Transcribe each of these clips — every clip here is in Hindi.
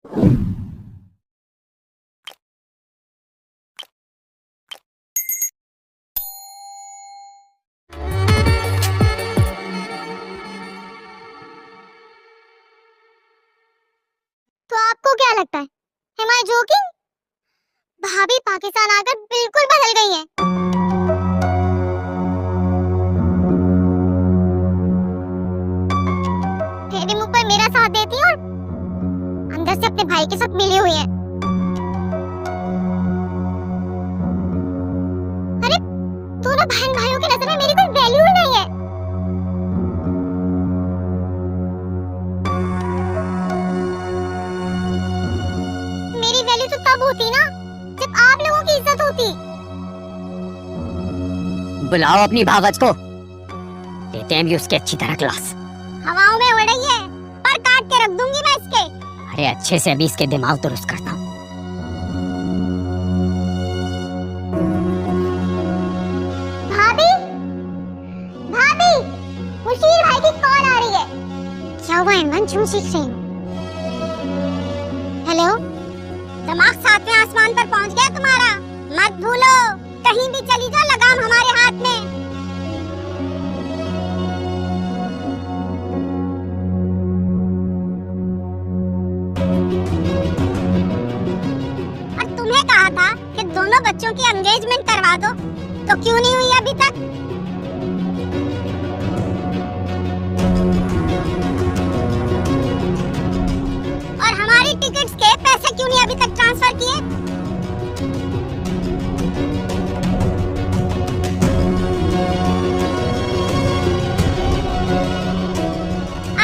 तो आपको क्या लगता है, am I joking? भाभी पाकिस्तान आकर बिल्कुल बदल गई है। तेरे मुंह पर मेरा साथ देती और अंदर से अपने भाई के साथ मिली हुई है। अरे दोनों बहन भाइयों की नजर में मेरी कोई वैल्यू ही नहीं है। मेरी वैल्यू तो तब होती ना जब आप लोगों की इज्जत होती। बुलाओ अपनी भावज को, देते हैं भी उसके अच्छी तरह क्लास। हवाओं में उड़ रही है, पर काट के रख दूंगी मैं इसके। अरे अच्छे से अभी इसके दिमाग दुरुस्त करता हूँ। भाभी, भाभी, मुशीर भाई की कॉल आ रही है। क्या हुआ इमरान, क्यों सीख रही हो? हेलो, दिमाग सातवें आसमान पर पहुंच गया तुम्हारा। मत भूलो, कहीं भी चली जाओ लगाम हमारे हाथ में। और तुम्हें कहा था कि दोनों बच्चों की एंगेजमेंट करवा दो, तो क्यों नहीं हुई अभी तक? और हमारी टिकट्स के पैसे क्यों नहीं अभी तक ट्रांसफर किए?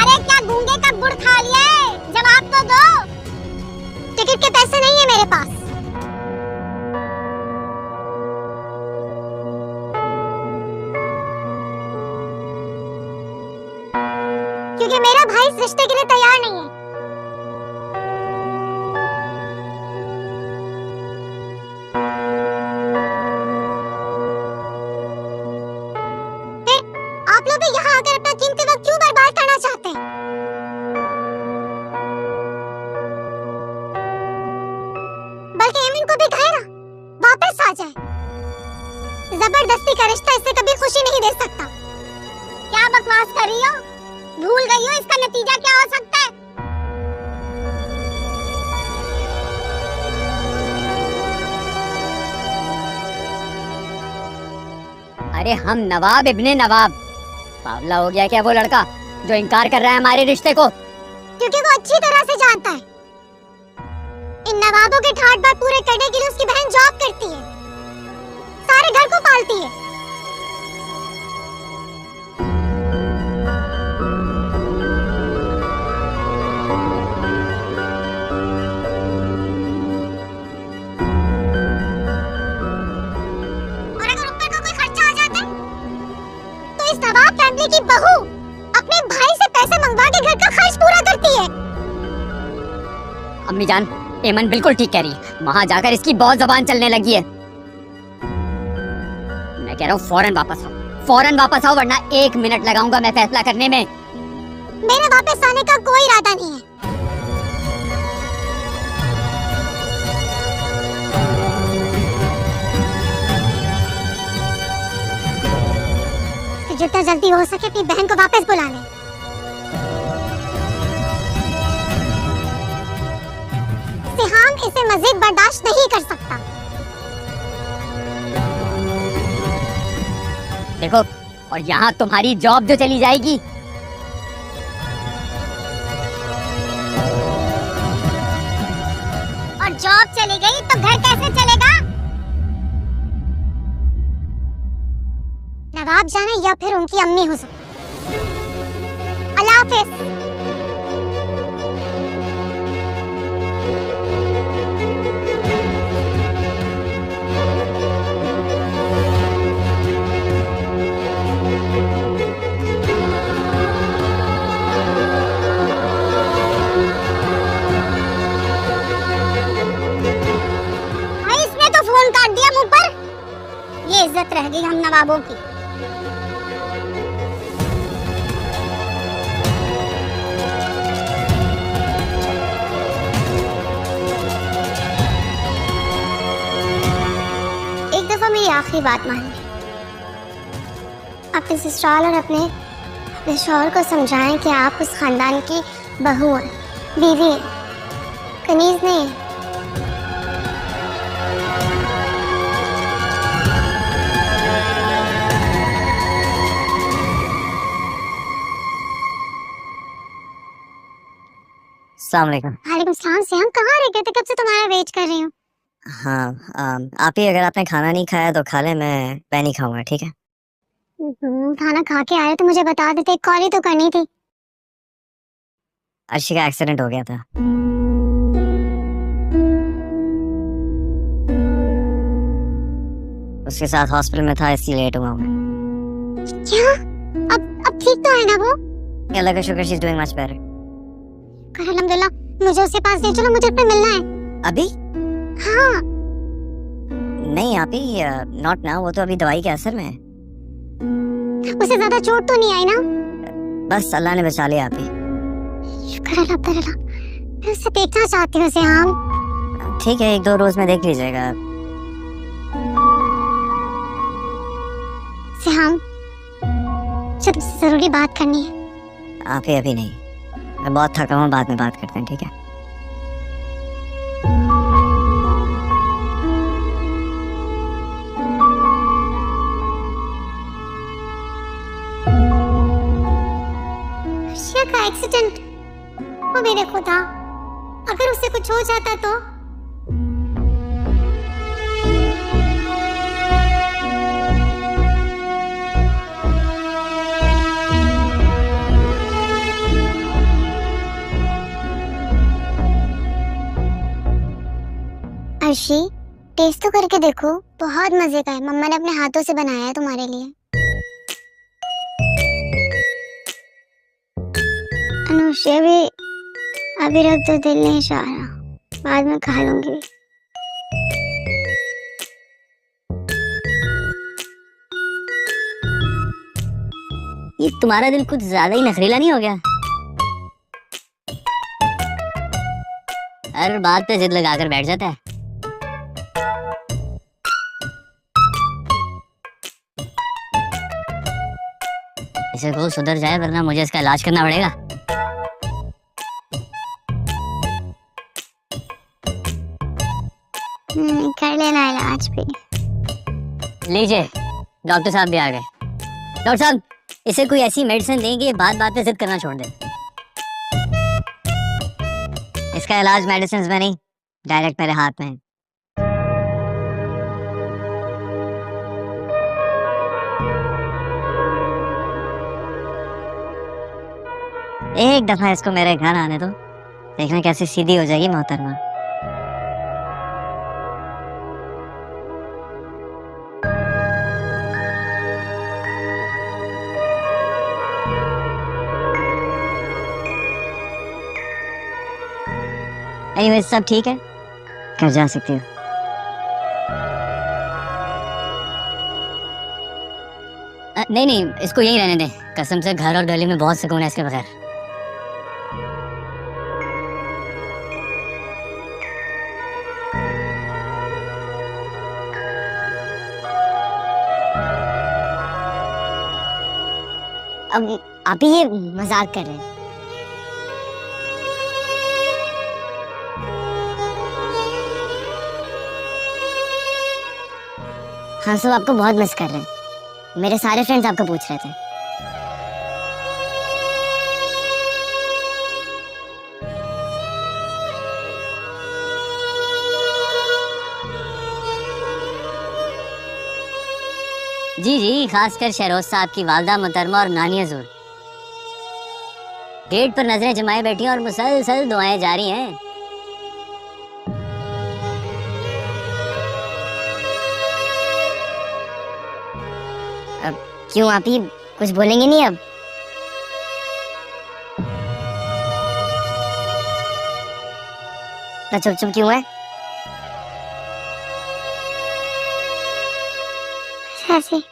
अरे क्या गूंगे का गुड़ खा लिया है? जवाब तो दो। टिकट के पैसे नहीं है मेरे पास। क्योंकि मेरा भाई इस रिश्ते के लिए तैयार नहीं है। फिर आप लोग भी यहाँ आकर अपना कीमती वक्त क्यों बर्बाद करना चाहते हैं? बल्कि एमिन को भी कहे ना, वापस आ जाए। जबरदस्ती का रिश्ता इससे कभी खुशी नहीं दे सकता। क्या बकवास कर रही हो? भूल गई हो इसका नतीजा क्या हो सकता है? अरे हम नवाब इब्ने नवाब। पागला हो गया क्या वो लड़का जो इनकार कर रहा है हमारे रिश्ते को? क्योंकि वो अच्छी तरह से जानता है इन नवाबों के ठाट बाट पूरे करने के लिए उसकी बहन जॉब करती है, सारे घर को पालती है। और अगर ऊपर का कोई खर्चा आ जाता है तो इस नवाब फैमिली की बहू अपने भाई से पैसे मंगवा के घर का खर्च पूरा करती है। अम्मी जान, एमन बिल्कुल ठीक कह रही है। वहाँ जाकर इसकी बहुत जबान चलने लगी है। मैं कह रहा हूँ फौरन वापस आओ, फौरन वापस आओ, वरना 1 मिनट लगाऊंगा मैं फैसला करने में। मेरे वापस आने का कोई इरादा नहीं है। तो जितना जल्दी हो सके अपनी बहन को वापस बुला ले। सिहाम इसे मजीद बर्दाश्त नहीं कर सकता। देखो, और यहाँ तुम्हारी जॉब जो चली जाएगी। और जॉब चली गई तो घर कैसे चलेगा? नवाब जाने या फिर उनकी अम्मी हो सकती। अल्लाह हाफिज। इसने तो फोन काट दिया मुंह पर। ये इज्जत रह गई हम नवाबों की। आखिरी बात मान ली। अपने ससुराल और अपने शौहर को समझाएं कि आप उस खानदान की बहू हैं, बीवी हैं, कनीज नहीं है। अस्सलाम वालेकुम। वालेकुम सलाम। से हम कहाँ रह गए थे? कब से तुम्हारा वेट कर रही हूँ। हाँ, आप ही अगर आपने खाना नहीं खाया तो खा ले, मैं नहीं खाऊंगा, ठीक है? खाना खा के आए तो मुझे बता देते, कॉल ही तो करनी थी। अर्शी का एक्सीडेंट हो गया था। उसके साथ हॉस्पिटल में था, इसलिए लेट हुआ मैं। क्या? अब ठीक तो है ना वो? अल्लाह का शुक्र, she is doing much better. अल्हम्दुलिल्लाह। मुझे उसके पास ले चलो, मुझे उससे मिलना है। अभी? हाँ। नहीं आप ही, नॉट नाउ, वो तो अभी दवाई के असर में है। उसे ज्यादा चोट तो नहीं आई ना? बस अल्लाह ने बचा लिया आप ही। शुक्र अल्लाह ताला। मैं उसे देखना चाहती हूँ सिहाम। ठीक है, 1-2 रोज में देख लीजिएगा। सिहाम, मुझे तुमसे जरूरी बात करनी है। आप ही अभी नहीं, मैं बहुत थका हूँ, बाद में बात करते हैं, ठीक है? अर्शिया का एक्सीडेंट, वो मेरे खुदा, अगर उसे कुछ हो जाता तो? अर्शी, टेस्ट तो करके देखो, बहुत मजे का है। मम्मा ने अपने हाथों से बनाया है तुम्हारे लिए। अनुष्या भी अभी रख दो, दिल नहीं चाह रहा, बाद में खा लूंगी। ये तुम्हारा दिल कुछ ज्यादा ही नखरीला नहीं हो गया? हर बात पे जिद लगाकर बैठ जाता है। इसे को सुधर जाए, वरना मुझे इसका इलाज करना पड़ेगा। कर लेना इलाज भी। लीजिए, डॉक्टर साहब भी आ गए। डॉक्टर साहब, इसे कोई ऐसी मेडिसिन दें कि ये बात बात पे जिद करना छोड़ दे। इसका इलाज मेडिसिन में नहीं, डायरेक्ट मेरे हाथ में है। एक दफा इसको मेरे घर आने दो, देखना कैसे सीधी हो जाएगी मोहतरमा। एनीवेज, सब ठीक है, घर जा सकती हो। नहीं नहीं, इसको यहीं रहने दें। कसम से घर और गली में बहुत सुकून है इसके बगैर। अब आप ही ये मजाक कर रहे हैं। हाँ, सब आपको बहुत मिस कर रहे हैं। मेरे सारे फ्रेंड्स आपको पूछ रहे थे। जी जी, खासकर शहरोज साहब की वालदा मुहतरमा और नानी हजूर गेट पर नजरें जमाए बैठी हैं और मुसलसल दुआएं जारी हैं। अब क्यों आप ही कुछ बोलेंगे नहीं अब? तो चुप चुप क्यों है? ऐसे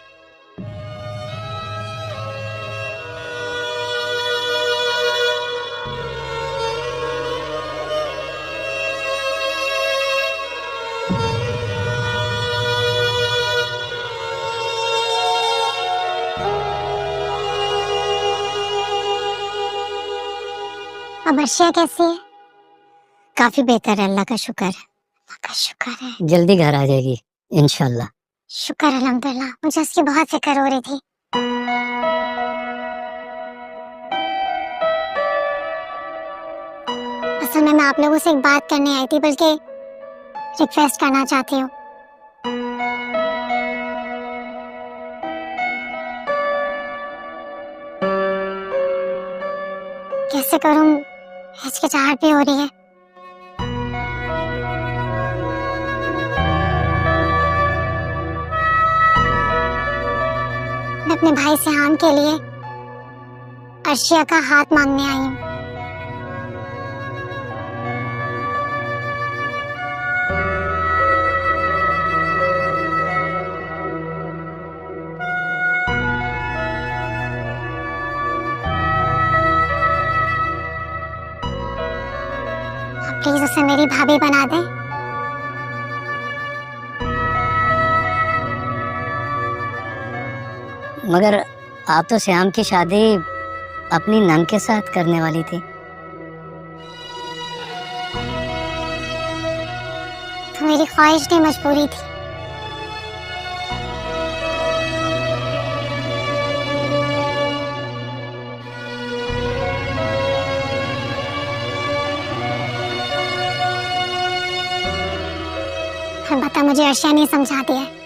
अब अर्शिया कैसी है? काफी बेहतर है, अल्लाह का शुक्र है, अल्लाह का शुक्र है। जल्दी घर आ जाएगी इंशाल्लाह। शुक्र अल्हम्दुलिल्लाह, मुझे उसकी बहुत फिक्र हो रही थी। असल में मैं आप लोगों से एक बात करने आई थी, बल्कि रिक्वेस्ट करना चाहती हूँ। कैसे करूँ, हिचकिचाहट भी हो रही है। मैं अपने भाई सिहाम के लिए अर्शिया का हाथ मांगने आई हूँ। प्लीज उसे मेरी भाभी बना दें। मगर आप तो श्याम की शादी अपनी नन के साथ करने वाली थी। तो मेरी ख्वाहिश नहीं, मजबूरी थी। अलबत्ता मुझे अर्शिया ने समझा दिया है।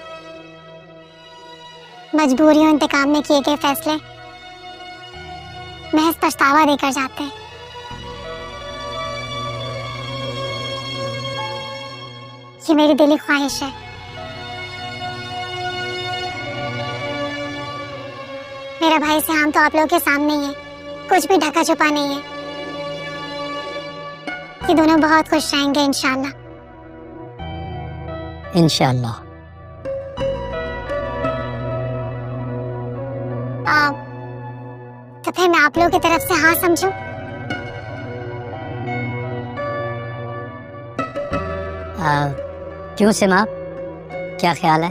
मजबूरियों इंतकाम में किए गए फैसले महज पछतावा देकर जाते हैं। ये मेरी दिली ख्वाहिश है। मेरा भाई सिहाम तो आप लोगों के सामने ही है, कुछ भी ढका छुपा नहीं है। ये दोनों बहुत खुश रहेंगे इंशाल्लाह। इंशाल्लाह। तो फिर मैं आप लोगों की तरफ से हाँ समझूं? क्यों सिमा, क्या ख्याल है?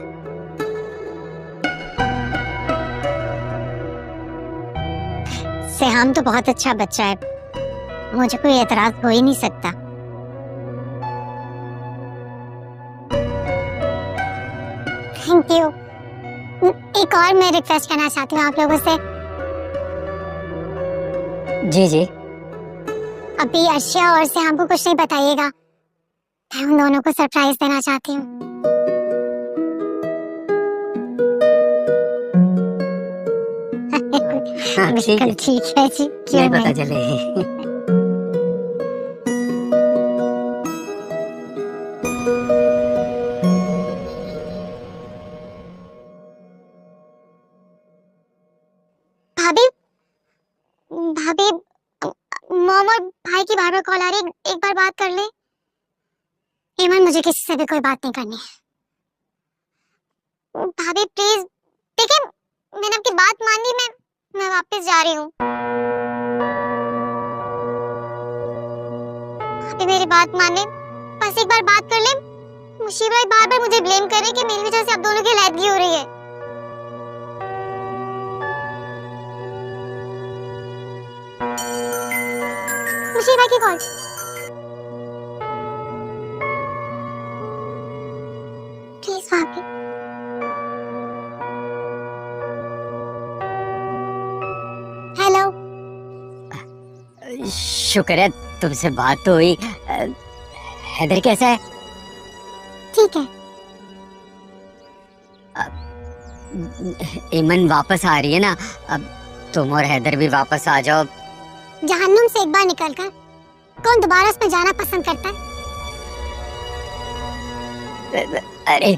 सिहाम तो बहुत अच्छा बच्चा है, मुझे कोई एतराज हो ही नहीं सकता। Thank you. एक और मैं रिक्वेस्ट करना चाहती हूँ आप लोगों से। जी जी। अभी अर्शिया और सिहाम को कुछ नहीं बताइएगा, मैं उन दोनों को सरप्राइज देना चाहती हूँ। ठीक है जी, क्यों नहीं पता नहीं? चले। भाभी, भाभी, मॉम और भाई की बार बार कॉल आ रही है, एक बार बात कर ले। ईमान, मुझे किसी से भी कोई बात नहीं करनी है। भाभी प्लीज, देखिए मैंने आपकी बात मान ली, मैं वापस जा रही हूँ। भाभी मेरी बात मान ले, बस एक बार बात कर ले। मुशीब भाई बार बार मुझे ब्लेम कर रहे हैं कि मेरी वजह से आप दोनों की अलहदगी हो रही है। मुशीब भाई की कॉल। प्लीज भाभी। हेलो। शुक्र है तुमसे बात तो हुई। हैदर कैसा है? ठीक है। ईमन वापस आ रही है ना, अब तुम और हैदर भी वापस आ जाओ। जहन्नुम से एक बार निकलकर कौन दोबारा उसमें जाना पसंद करता है? अरे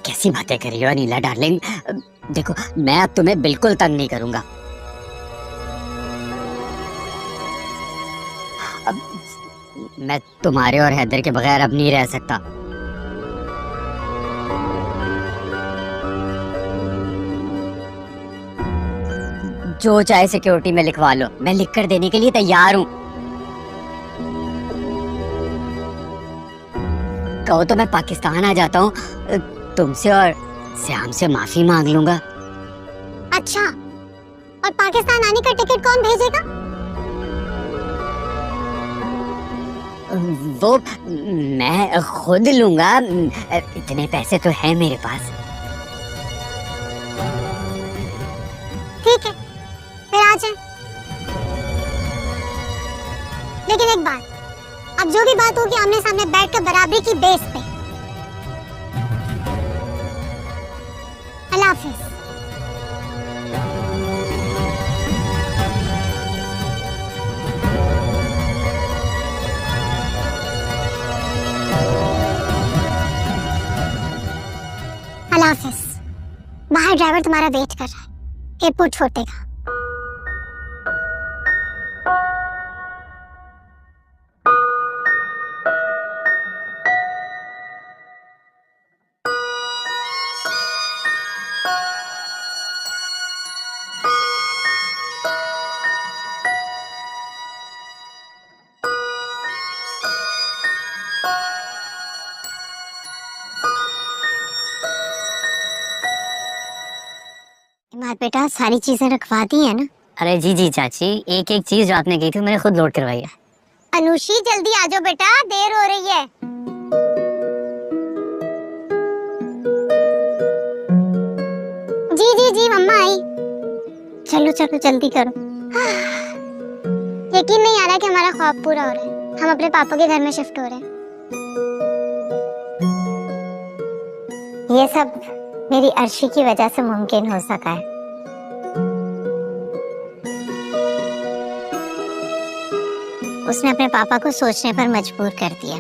कैसी बातें कर रही हो अनीला डार्लिंग। देखो मैं अब तुम्हें बिल्कुल तंग नहीं करूंगा। अब मैं तुम्हारे और हैदर के बगैर अब नहीं रह सकता। जो चाहे सिक्योरिटी में लिखवा लो, मैं लिख कर देने के लिए तैयार हूँ। कहो तो मैं पाकिस्तान आ जाता हूँ, तुमसे और श्याम से माफी मांग लूंगा। अच्छा, और पाकिस्तान आने का टिकट कौन भेजेगा? वो मैं खुद लूंगा, इतने पैसे तो है मेरे पास। ठीक है, फिर आ जाए। लेकिन एक बात, अब जो भी बात होगी आमने सामने बैठकर बराबरी की बेस पे। अल्लाह हाफिज। अल्लाह हाफिज। बाहर ड्राइवर तुम्हारा वेट कर रहा है, एयरपोर्ट छोड़ देगा। इमाद बेटा, सारी चीजें रखवा दी है ना? अरे जी जी चाची, एक एक चीज जो आपने कही थी मैंने खुद लोड करवाई है। अनुषी जल्दी आ जाओ बेटा, देर हो रही है। जी जी जी मम्मा आई। चलो चलो जल्दी करो। यकीन नहीं आ रहा कि हमारा ख्वाब पूरा हो रहा है। हम अपने पापा के घर में शिफ्ट हो रहे हैं। ये सब मेरी अर्शी की वजह से मुमकिन हो सका है। उसने अपने पापा को सोचने पर मजबूर कर दिया।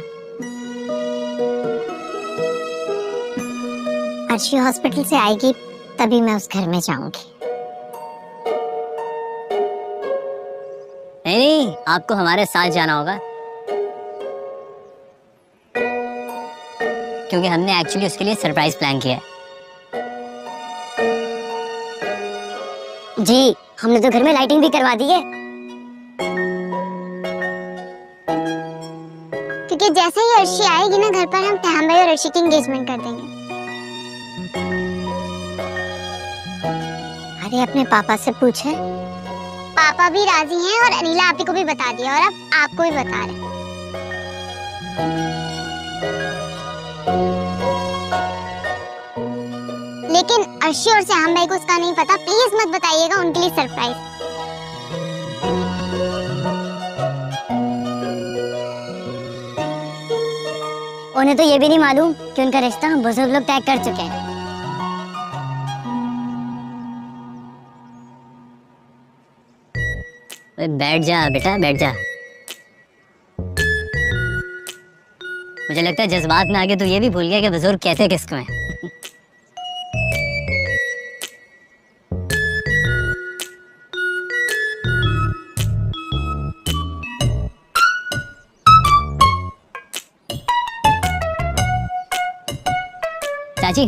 अर्शी हॉस्पिटल से आएगी तभी मैं उस घर में जाऊंगी। नहीं, आपको हमारे साथ जाना होगा, क्योंकि हमने एक्चुअली उसके लिए सरप्राइज प्लान किया है। जी, हमने तो घर में लाइटिंग भी करवा दी है। क्योंकि जैसे ही अर्शी आएगी ना घर पर, हम तहम भाई और अर्शी की एंगेजमेंट कर देंगे। अरे अपने पापा से पूछे, पापा भी राजी हैं और अनिला आपी को भी बता दिया और अब आपको भी बता रहे। लेकिन अर्शी और सहाम भाई को उसका नहीं पता, प्लीज मत बताइएगा, उनके लिए सरप्राइज। उन्हें तो ये भी नहीं मालूम कि उनका रिश्ता हम बुजुर्ग लोग तय कर चुके हैं। बैठ जा बेटा, बैठ जा। मुझे लगता है जज्बात में आके तो ये भी भूल गया कि बुजुर्ग कहते किसको हैं। चाची,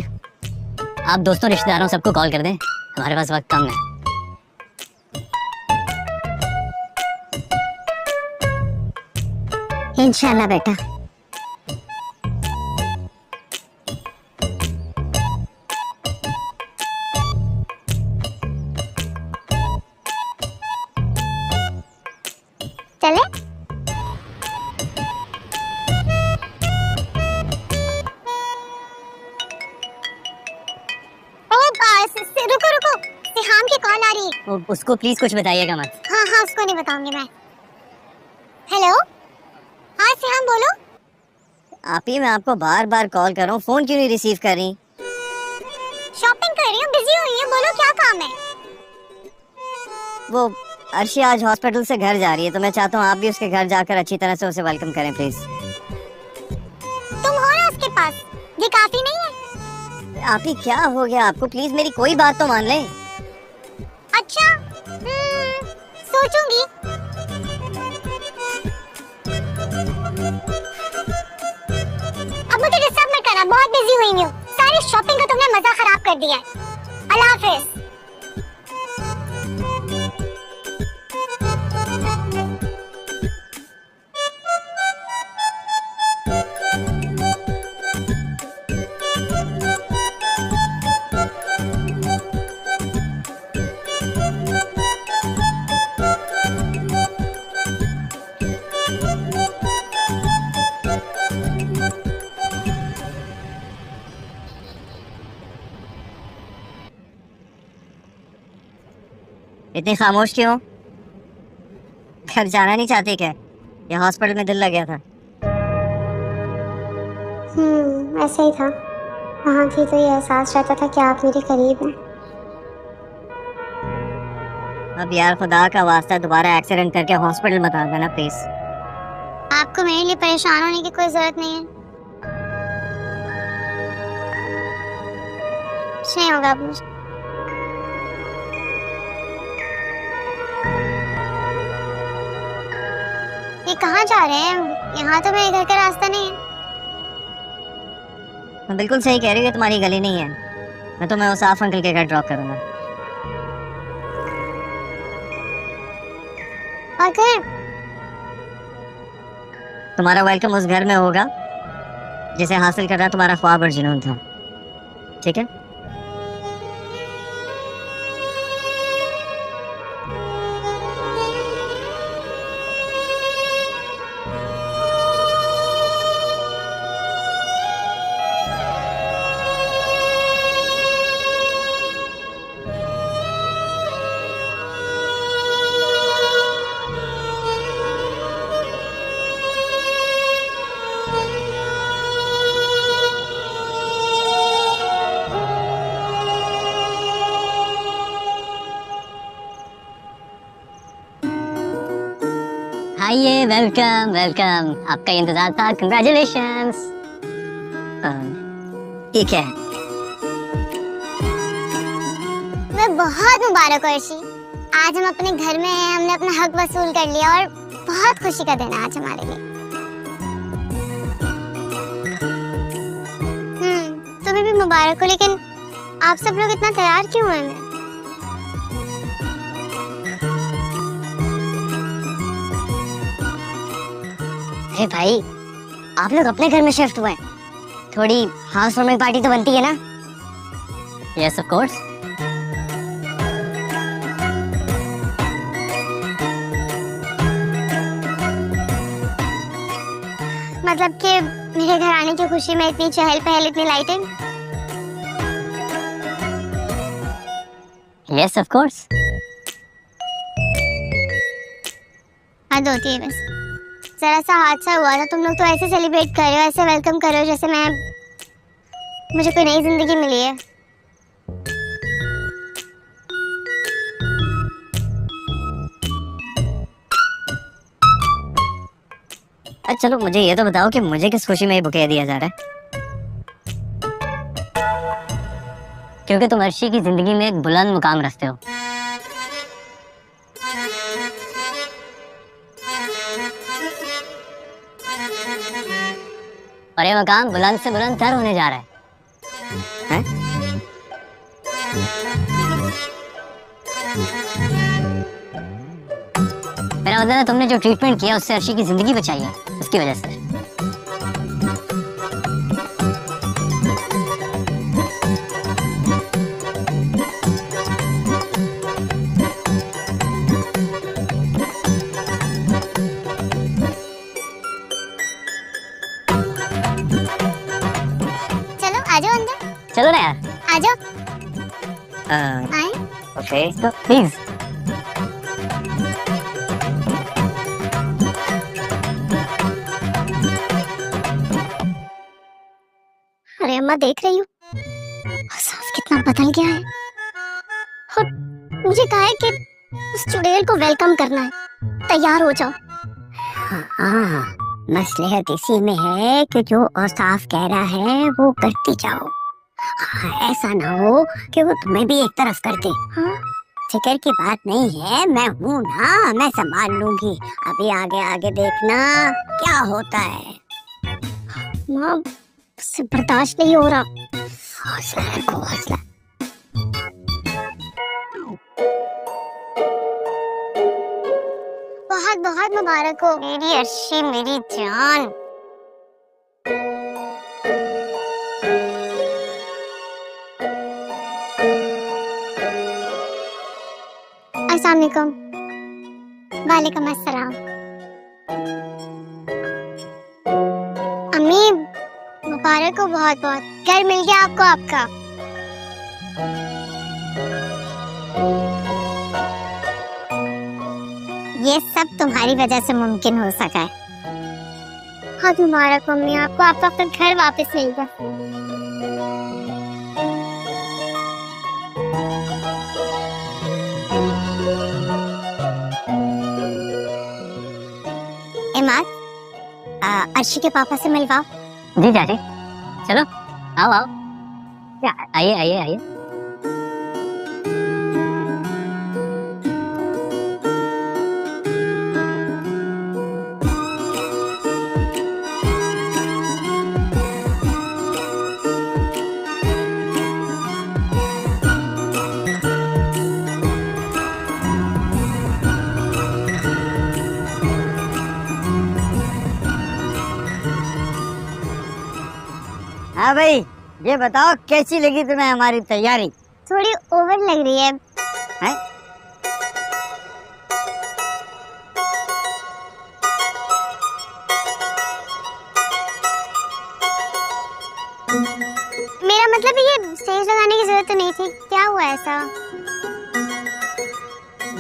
आप दोस्तों रिश्तेदारों सबको कॉल कर दें, हमारे पास वक्त कम है। इंशाल्लाह बेटा। चले? रुको रुको, सिहाम की कॉल आ रही है। उसको प्लीज कुछ बताइएगा मत। हाँ हाँ, उसको नहीं बताऊंगी मैं। हेलो, हाँ सिहाम बोलो। आप ही, मैं आपको बार बार कॉल कर रहा हूँ, फोन क्यों नहीं रिसीव कर रही? शॉपिंग कर रही हूँ, बिजी हुई हूँ, बोलो क्या काम है? वो अर्शी आज हॉस्पिटल से घर जा रही है, तो मैं चाहता हूँ आप भी उसके घर जाकर अच्छी तरह से उसे वेलकम करें प्लीज। तुम हो ना उसके पास, ये काफी नहीं है? आप ही क्या हो गया आपको? प्लीज मेरी कोई बात तो मान ले। अच्छा, सोचूंगी। अब मुझे डिस्टर्ब मत करना, बहुत बिजी हुई हूँ। सारी शॉपिंग का तुमने मजा खराब कर दिया है। अल्लाह हाफिज। इतनी खामोश क्यों? घर जाना नहीं चाहती क्या? या हॉस्पिटल में दिल लग गया था? ऐसा ही था। वहाँ थी तो ये एहसास रहता था कि आप मेरे करीब हैं। अब यार खुदा का वास्ता दोबारा एक्सीडेंट करके हॉस्पिटल मत आ जाना प्लीज। आपको मेरे लिए परेशान होने की कोई जरूरत नहीं है। कुछ नहीं होगा अब मुझे। ये कहाँ जा रहे हैं? यहाँ तो मेरे घर का रास्ता नहीं है। मैं बिल्कुल सही कह रही हूँ, तुम्हारी गली नहीं है। मैं तुम्हें उस आफ अंकल के घर ड्रॉप करूंगा। और घर? तुम्हारा वेलकम उस घर में होगा जिसे हासिल करना तुम्हारा ख्वाब और जुनून था, ठीक है? आइए, वेलकम वेलकम। आपका इंतजार था, कंग्रेचुलेशंस। ठीक है। मैं बहुत मुबारक हो अर्शी। आज हम अपने घर में हैं, हमने अपना हक वसूल कर लिया और बहुत खुशी का दिन है आज हमारे लिए। तुम्हें भी मुबारक हो, लेकिन आप सब लोग इतना तैयार क्यों हुए हैं? अरे भाई, आप लोग अपने घर में शिफ्ट हुए, थोड़ी हाउस वार्मिंग पार्टी तो बनती है ना? Yes of course. मतलब कि मेरे घर आने की खुशी में इतनी चहल पहल, इतनी लाइटिंग? Yes of course. हद होती है बस। जरा सा हादसा हुआ था, तुम लोग तो ऐसे सेलिब्रेट कर रहे हो, ऐसे वेलकम कर रहे हो जैसे मुझे कोई नई जिंदगी मिली है। अच्छा चलो, मुझे ये तो बताओ कि मुझे किस खुशी में ये बुके दिया जा रहा है? क्योंकि तुम अर्शी की जिंदगी में एक बुलंद मुकाम रखते हो। और ये मकाम बुलंद से बुलंद तर होने जा रहा है, हैं? मेरा मतलब है, तुमने जो ट्रीटमेंट किया उससे अर्शी की जिंदगी बचाई है, उसकी वजह से। आजाओ अंदर। चलो ना यार। आजाओ। आए? ओके, तो प्लीज। अरे अम्मा, देख रही हूँ साफ कितना बदल गया है। और मुझे कहा है कि उस चुड़ैल को वेलकम करना है, तैयार हो जाओ। हाँ, मसलहत इसी में है कि जो औसाफ कह रहा है वो करती जाओ। हाँ, ऐसा ना हो कि वो तुम्हें भी एक तरफ कर दे। हाँ? फिक्र की बात नहीं है, मैं हूँ ना, मैं संभाल लूंगी। अभी आगे आगे देखना क्या होता है। माँ, मुझसे बर्दाश्त नहीं हो रहा। हौसला रखो, हौसला। बहुत बहुत मुबारक हो मेरी अर्शी, मेरी जान। अस्सलाम वालेकुम। वालेकुम अस्सलाम। अम्मी, मुबारक हो बहुत बहुत। घर मिल गया आपको आपका। ये सब तुम्हारी वजह से मुमकिन हो सका है। हाँ तुम्हारा मम्मी आपको आपका घर वापस मिलेगा। इमाद, अर्शी के पापा से मिलवाओ। जी चाची, चलो आओ आओ, आइए आइए आइए। हाँ भाई, ये बताओ कैसी लगी तुम्हें हमारी तैयारी? थोड़ी ओवर लग रही है। हैं? मेरा मतलब ये स्टेज लगाने की जरूरत तो नहीं थी, क्या हुआ ऐसा?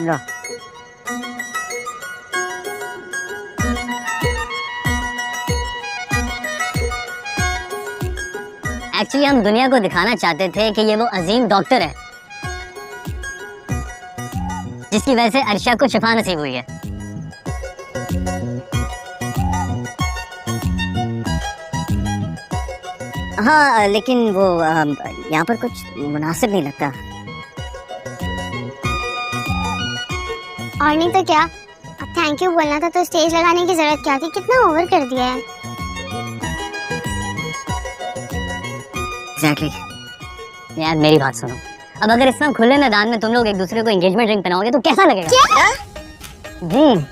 लो। एक्चुअली हम दुनिया को दिखाना चाहते थे कि ये वो अजीम डॉक्टर है जिसकी वजह से अर्शिया को शिफा नसीब हुई है। हाँ लेकिन वो यहाँ पर कुछ मुनासिब नहीं लगता। और नहीं तो क्या, अब थैंक यू बोलना था तो स्टेज लगाने की जरूरत क्या थी? कितना ओवर कर दिया है। एग्जैक्टली। यार मेरी बात सुनो, अब अगर इस तरह खुले मैदान में तुम लोग एक दूसरे को एंगेजमेंट रिंग पहनाओगे तो कैसा लगेगा? क्या? जी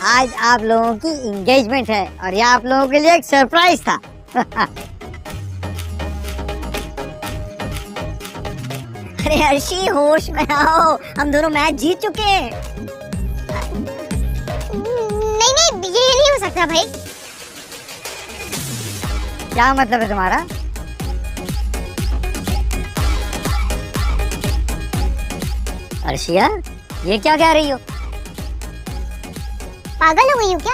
आज आप लोगों की एंगेजमेंट है और ये आप लोगों के लिए एक सरप्राइज था। अरे अर्शी होश में आओ, हम दोनों मैच जीत चुके हैं। नहीं नहीं, ये नहीं हो सकता भाई। क्या मतलब है तुम्हारा? अर्शिया, ये क्या कह रही हो? पागल हो गई हो क्या?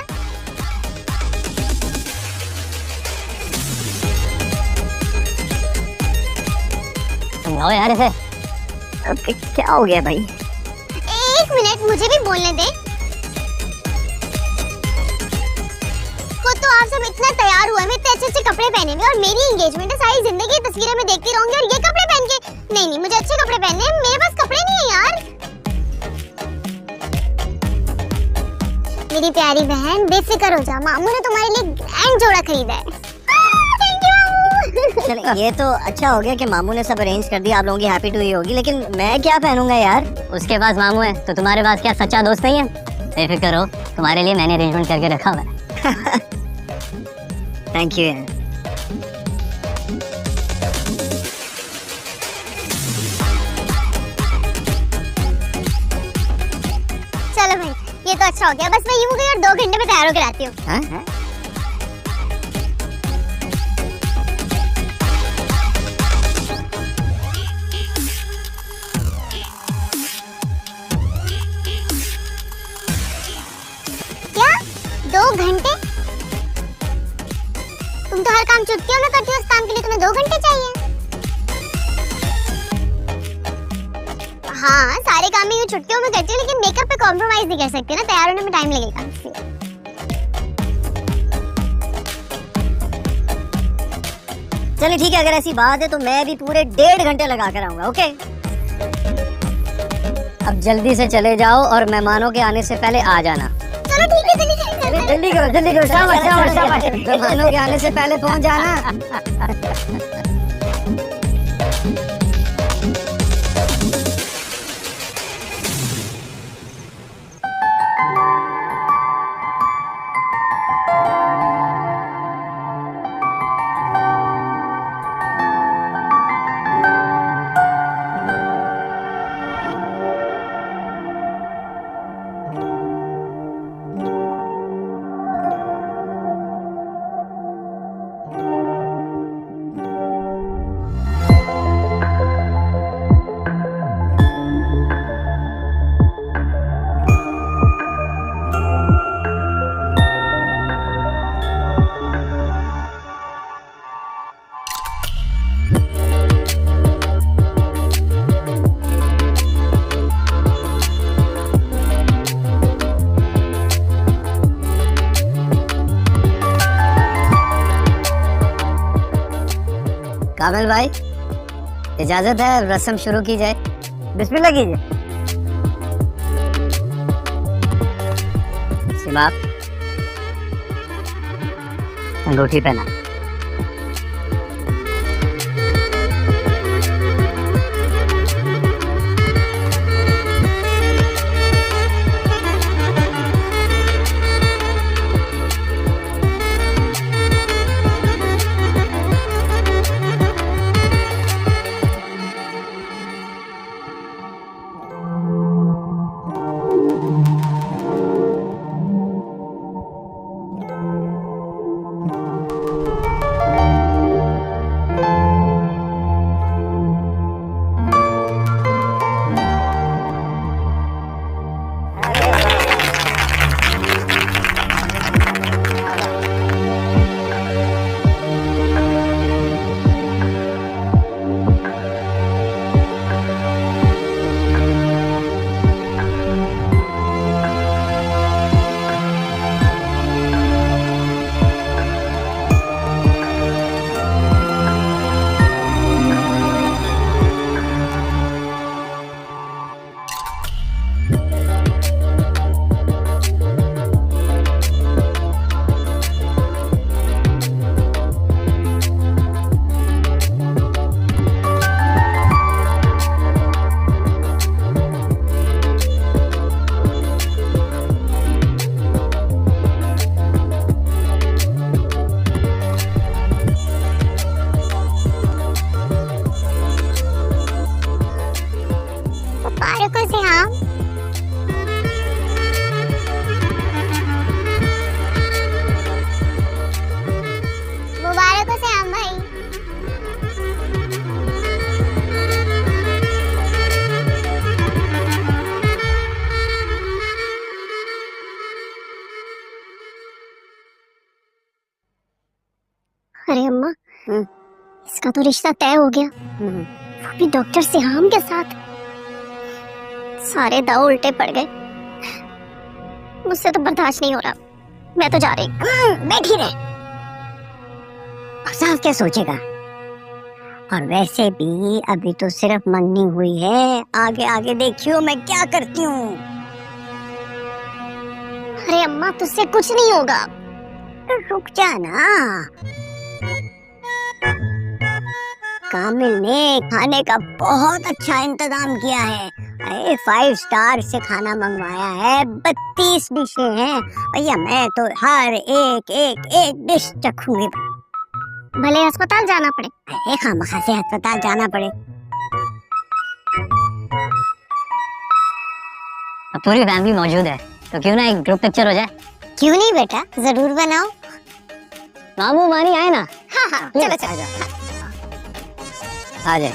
समझाओ यार इसे। क्या हो गया भाई? एक मिनट मुझे भी बोलने दे। खुद तो आप सब इतना तैयार हुए, इतने अच्छे अच्छे कपड़े पहने हुए, और मेरी एंगेजमेंट है, सारी जिंदगी तस्वीरें में देखती रहूंगी और ये कपड़े पहन के? नहीं नहीं, मुझे अच्छे कपड़े पहनने हैं, मेरे पास कपड़े नहीं है यार। मेरी प्यारी बहन बेफिक्र हो जा, मामू ने तुम्हारे लिए ग्रैंड जोड़ा खरीदा है। थैंक यू मामू। चलिए ये तो अच्छा हो गया कि मामू ने सब अरेंज कर दिया, आप लोगों की हैप्पी टू ही होगी, लेकिन मैं क्या पहनूंगा यार? उसके पास मामू है तो तुम्हारे पास क्या सच्चा दोस्त नहीं है? बेफिक्र हो, तुम्हारे लिए मैंने अरेंजमेंट करके रखा हुआ है। थैंक यू यार। चलो भाई, ये तो अच्छा हो गया। बस मैं यूं गई और 2 घंटे में तैयार होकर आती हूँ। हाँ? क्या 2 घंटे? तुम तो हर काम चुटकियों में करती हो, उस काम के लिए तुम्हें 2 घंटे चाहिए? हाँ, सारे काम मैं यूं चुटकियों में करती हूँ, लेकिन मेकअप पे कॉम्प्रोमाइज नहीं कर सकती ना, तैयार होने में टाइम लगेगा। चलिए ठीक है, अगर ऐसी बात है तो मैं भी पूरे 1.5 घंटे लगा कर आऊंगा। ओके, अब जल्दी से चले जाओ और मेहमानों के आने से पहले आ जाना। चलो ठीक है, चलिए जल्दी करो जल्दी करो, शाबाश शाबाश शाबाश। मेहमानों के आने से पहले पहुंच जाना। कामिल भाई, इजाजत है, रस्म शुरू की जाए। बिस्मिल्लाह कीजिए। सिमाप, अंगूठी पहना। मुबारकों से हाँ। मुबारकों से हम भाई। अरे अम्मा, इसका तो रिश्ता तय हो गया, वो भी डॉक्टर सिहाम के साथ। सारे दाव उल्टे पड़ गए। मुझसे तो बर्दाश्त नहीं हो रहा, मैं तो जा रही हूँ। बैठी रहे, साफ क्या सोचेगा। और वैसे भी अभी तो सिर्फ मंगनी हुई है, आगे आगे देखियो मैं क्या करती हूँ। अरे अम्मा, तुझसे कुछ नहीं होगा। तो रुक जा ना। कामिल ने खाने का बहुत अच्छा इंतजाम किया है। 5 स्टार से खाना मंगवाया है, 32 डिशें हैं भैया। मैं तो हर एक डिश चखूंगी, भले अस्पताल जाना पड़े। खामखा से अस्पताल जाना पड़े। अब पूरी फैमिली मौजूद है, तो क्यों ना एक ग्रुप पिक्चर हो जाए। क्यों नहीं बेटा, जरूर बनाओ। मामू मानी आए ना। हाँ हाँ, चलो चलो। आ जाए।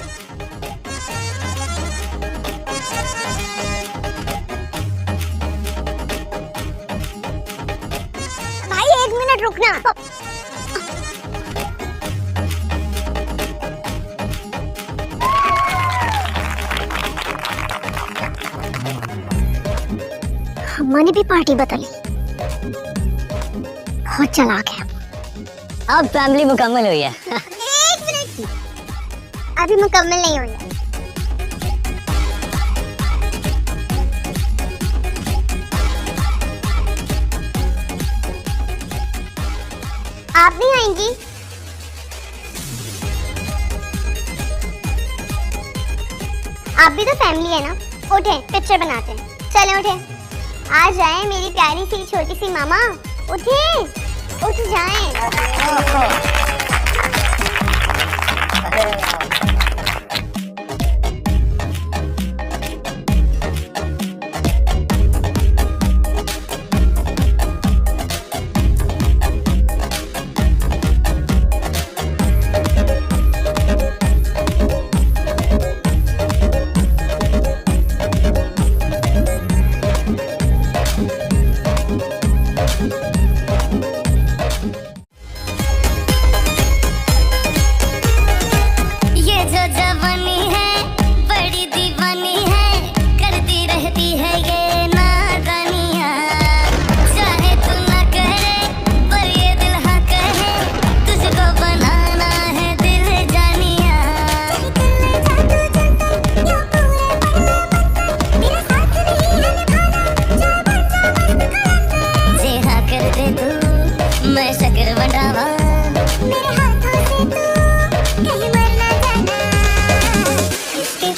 भाई 1 मिनट रुकना। अम्मा ने भी पार्टी बता ली, बहुत चालाक है। अब फैमिली मुकम्मल हुई है। 1 मिनट, अभी मुकम्मल नहीं हुई है। आप भी आएंगी? आप भी तो फैमिली है ना। उठे, पिक्चर बनाते हैं। चले उठे, आ जाए मेरी प्यारी सी छोटी सी मामा। उठे, उठ जाएं।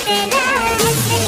तेरा